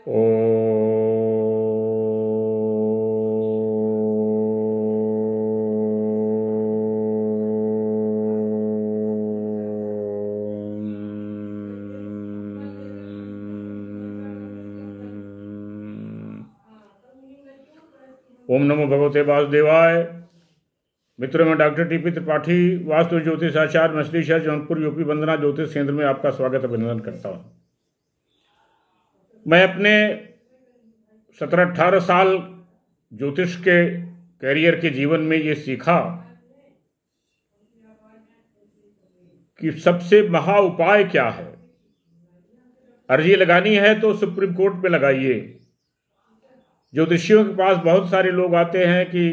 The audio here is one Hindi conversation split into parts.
ओम नमो भगवते वासुदेवाय। मित्रों, में डॉक्टर टीपी त्रिपाठी, वास्तु ज्योतिष आचार्य, मछली शहर, जौनपुर, यूपी। वंदना ज्योतिष केंद्र में आपका स्वागत अभिनंदन करता हूं। मैं अपने 17-18 साल ज्योतिष के कैरियर के जीवन में ये सीखा कि सबसे महा उपाय क्या है। अर्जी लगानी है तो सुप्रीम कोर्ट पे लगाइए। ज्योतिषियों के पास बहुत सारे लोग आते हैं कि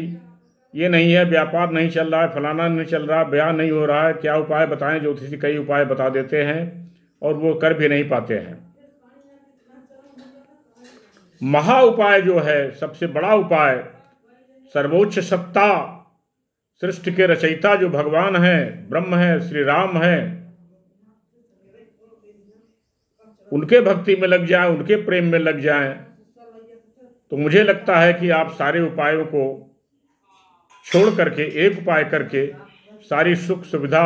ये नहीं है, व्यापार नहीं चल रहा है, फलाना नहीं चल रहा, ब्याह नहीं हो रहा है, क्या उपाय बताएं। ज्योतिषी कई उपाय बता देते हैं और वो कर भी नहीं पाते हैं। महा उपाय जो है, सबसे बड़ा उपाय, सर्वोच्च सत्ता, सृष्टि के रचयिता जो भगवान है, ब्रह्म है, श्री राम है, उनके भक्ति में लग जाएं, उनके प्रेम में लग जाएं, तो मुझे लगता है कि आप सारे उपायों को छोड़ करके एक उपाय करके सारी सुख सुविधा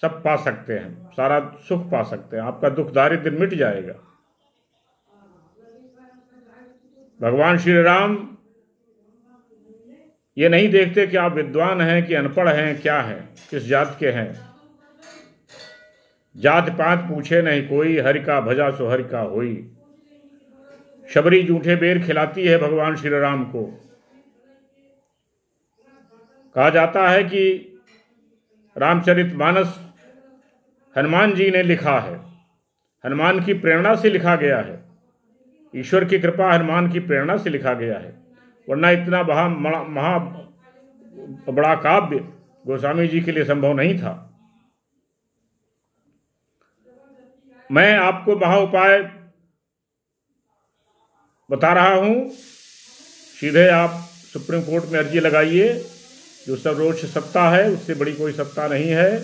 सब पा सकते हैं, सारा सुख पा सकते हैं। आपका दुख दारिद्र मिट जाएगा। भगवान श्री राम ये नहीं देखते कि आप विद्वान हैं कि अनपढ़ हैं, क्या हैं, किस जात के हैं। जात पात पूछे नहीं कोई, हरि का भजा सो हरि का होई। शबरी जूठे बेर खिलाती है भगवान श्री राम को। कहा जाता है कि रामचरितमानस हनुमान जी ने लिखा है, हनुमान की प्रेरणा से लिखा गया है। ईश्वर की कृपा हनुमान की प्रेरणा से लिखा गया है, वरना इतना महा बड़ा काव्य गोस्वामी जी के लिए संभव नहीं था। मैं आपको महा उपाय बता रहा हूं। सीधे आप सुप्रीम कोर्ट में अर्जी लगाइए। जो सर्वोच्च सत्ता है, उससे बड़ी कोई सत्ता नहीं है।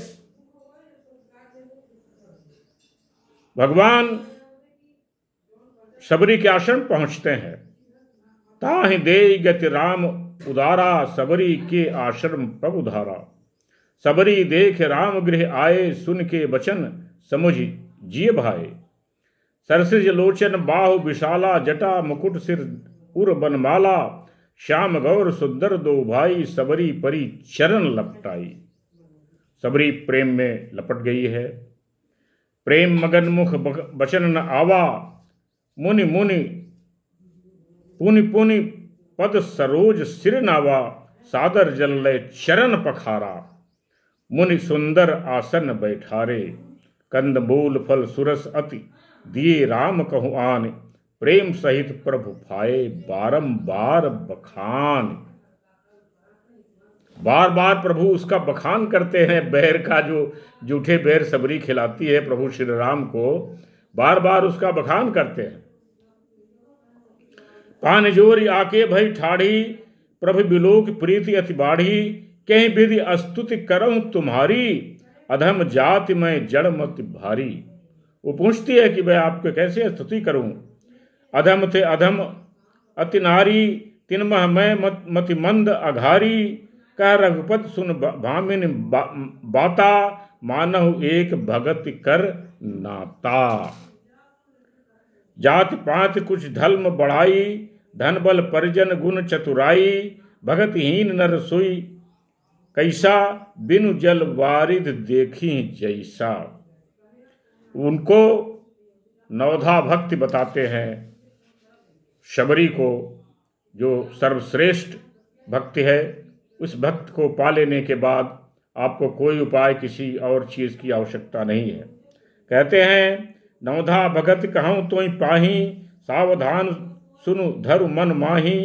भगवान सबरी के आश्रम पहुंचते हैं। ताहि देई गति राम उदारा, सबरी के आश्रम प्रभु धारा। सबरी देख राम गृह आए, सुन के वचन समुझ जिय भाए। सरसिज लोचन बाहु विशाला, जटा मुकुट सिर उर बनमाला। श्याम गौर सुंदर दो भाई, सबरी परी चरण लपटाई। सबरी प्रेम में लपट गई है। प्रेम मगन मुख बचन न आवा, मुनि मुनि पुनि पुनि पद सरोज सिर नावा। सादर जल लय चरण पखारा, मुनि सुंदर आसन बैठारे। कंद मूल फल सुरस अति, दिए राम कहु आन। प्रेम सहित प्रभु भाए, बारंबार बखान। बार बार प्रभु उसका बखान करते हैं। बैर का जो जूठे बैर सबरी खिलाती है प्रभु श्री राम को, बार बार उसका बखान करते हैं। पान जोरी आके भई ठाढ़ी, प्रभु बिलोक प्रीति अति बाढ़ी। कहीं विधि अस्तुति करऊं तुम्हारी, अधम जाति में जड़ मत भारी। वो पूछती है कि मैं आपको कैसे स्तुति करूं। अधम थे अधम अति नारी, तिनमह मैं मति मंद अघारी। कह रघुपत सुन भामिन बाता, मानहु एक भगत कर नाता। जाति पात कुछ धर्म बढ़ाई, धन बल परिजन गुण चतुराई। भगतहीन नर सोई कैसा, बिनु जल वारिद देखी जैसा। उनको नवधा भक्ति बताते हैं। शबरी को जो सर्वश्रेष्ठ भक्ति है, उस भक्त को पा लेने के बाद आपको कोई उपाय किसी और चीज की आवश्यकता नहीं है। कहते हैं, नवधा भगत कहूँ तो पाही, सावधान सुनु धरु मन माही।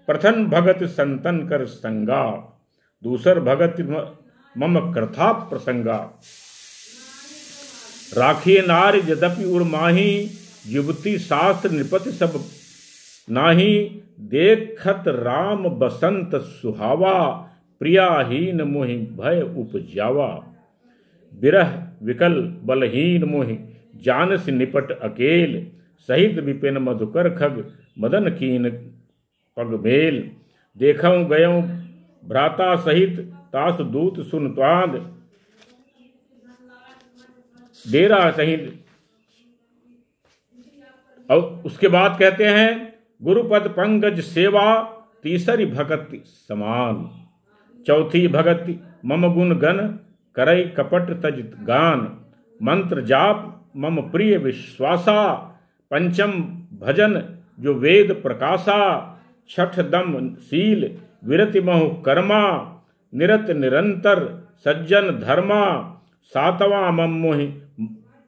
प्रथम भगत संतन कर संगा, दूसर भगत मम कृथा प्रसंगा। राखिए नार यद्यपि उर्माही, युवती शास्त्र निपति सब नाही। देखत राम बसंत सुहावा, प्रियाहीन मोहि भय उपजावा। विरह विकल बलहीन मोहि, जानस निपट अकेल। सहित विपिन मधुकर खग मदन कीन पग मेल। देखऊं गयऊं भ्राता सहित तास दूत सुन त्वाग। डेरा सहित। और उसके बाद कहते हैं गुरुपद पंकज सेवा तीसरी भक्ति समान। चौथी भक्ति मम गुण गण करई कपट तज गान। मंत्र जाप मम प्रिय विश्वासा। पंचम भजन जो वेद प्रकाशा। छठ दम शील विरति महु कर्मा। निरत निरंतर सज्जन धर्मा। सातवां मम मोहि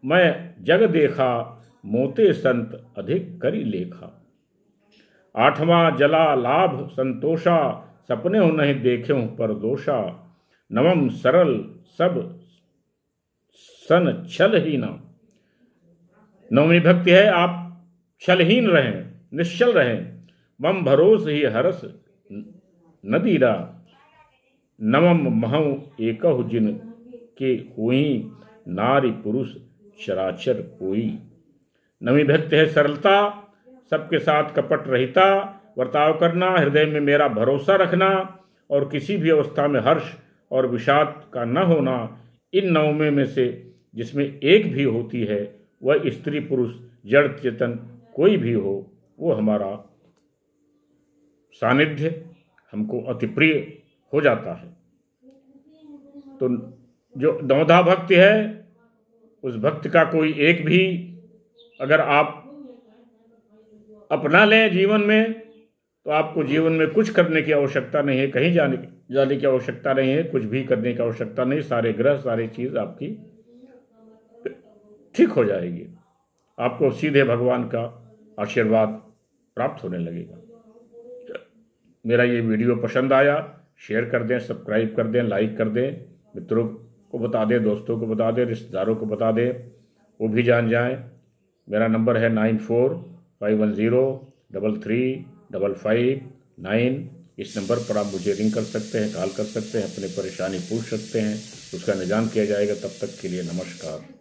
मैं जग देखा। मोते संत अधिक करी लेखा। आठवां जला लाभ संतोषा। सपने हो नहीं देखे हूं पर दोषा। नवम सरल सब सन छलहीना। नवमी भक्ति है आप छलहीन रहें, निश्चल रहें। मम भरोस ही हरस नदीरा। नवम महु एकहु जिन के हुई। नारी पुरुष चराचर कोई। नवी भक्ति है सरलता, सबके साथ कपट रहिता वर्ताव करना, हृदय में मेरा भरोसा रखना और किसी भी अवस्था में हर्ष और विषाद का न होना। इन नवमे में से जिसमें एक भी होती है वह स्त्री पुरुष जड़ चेतन कोई भी हो, वो हमारा सानिध्य हमको अति प्रिय हो जाता है। तो जो नवधा भक्ति है उस भक्ति का कोई एक भी अगर आप अपना लें जीवन में तो आपको जीवन में कुछ करने की आवश्यकता नहीं है, कहीं जाने की आवश्यकता नहीं है, कुछ भी करने की आवश्यकता नहीं। सारे ग्रह सारी चीज आपकी ठीक हो जाएगी। आपको सीधे भगवान का आशीर्वाद प्राप्त होने लगेगा। मेरा ये वीडियो पसंद आया, शेयर कर दें, सब्सक्राइब कर दें, लाइक कर दें, मित्रों को बता दें, दोस्तों को बता दें, रिश्तेदारों को बता दें, वो भी जान जाएं। मेरा नंबर है 9451033559। इस नंबर पर आप मुझे रिंग कर सकते हैं, कॉल कर सकते हैं, अपनी परेशानी पूछ सकते हैं, उसका निदान किया जाएगा। तब तक के लिए नमस्कार।